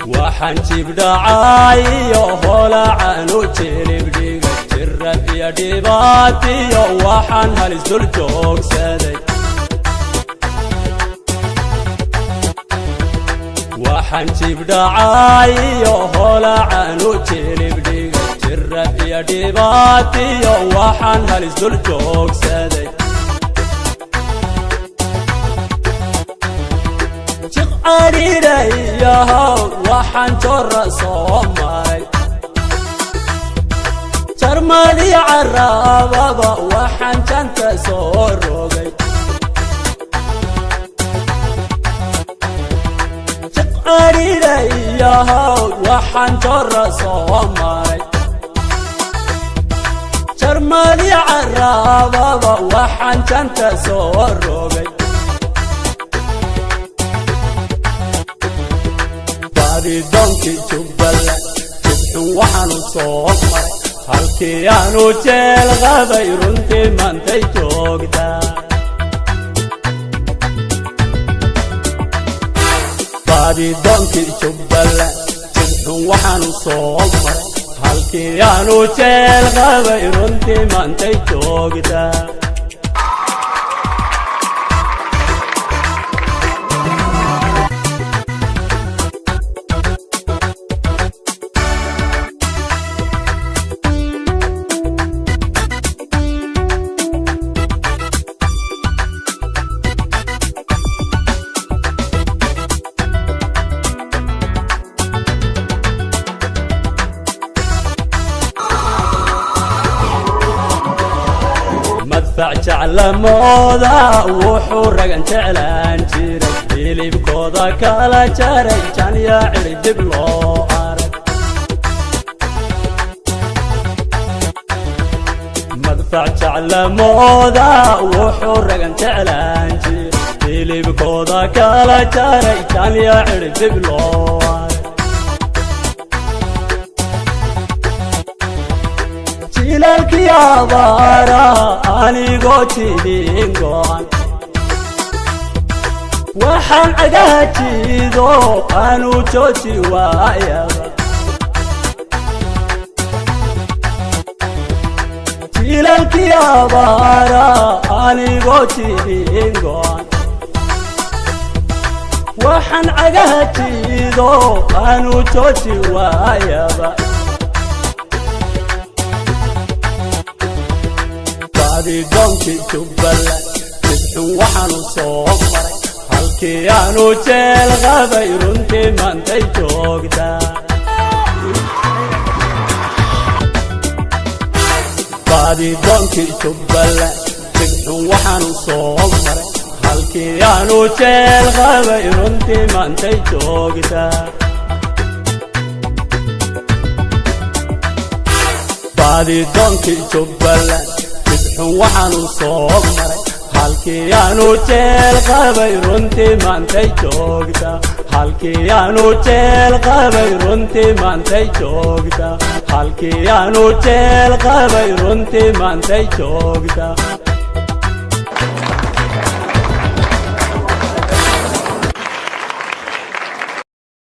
waxaan jibdhacaayo holacaanu jilibdhiga jirad iyo dhibaatiyo waxaan halis dul joogsaday waxaan jibdhacaayo holacaanu jilibdhiga jirad iyo dhibaatiyo waxaan halis dul joogsaday ariirayahow waxaan jorra soo maray jarmadii carababa waxaan janta soo rogay ariirayahow waxaan jorra soo maray jarmadii carababa waxaan janta soo rogay donkii Jubbaland jibxun waxaanu soo maray halkii aanu jeel qabay runtii maantay joogtaa donkii Jubbaland jibxun waxaanu soo maray halkii aanu jeel qabay runtii maantay joogtaa jeclamooda wuxuu ragan jeclaan jiray hilibkooda kala jaray janya cirib dib loo arag madfac jeclamooda wuxuu ragan jeclaan jiray hilibkooda kala jaray janya cirib dib loo arag jilalkii abaara anigoo jidin go'an waxaan cagaajido aanu jooji waayaba jilalkii abaara anigoo jidin go'an waxaan cagaajido aanu jooji waayaba donkii Jubbaland jibxun waxaanu soo maray halkii aanu jeel qabay runtii maantay joogtaa donkii Jubbaland jibxun waxaanu soo maray halkii aanu jeel qabay runtii maantay joogtaa donkii Jubbaland waxaanu soo maray halkii aanu jeel qabay runtii maantay joogtaa halkii aanu jeel qabay runtii maantay joogtaa halkii aanu jeel qabay runtii maantay joogtaa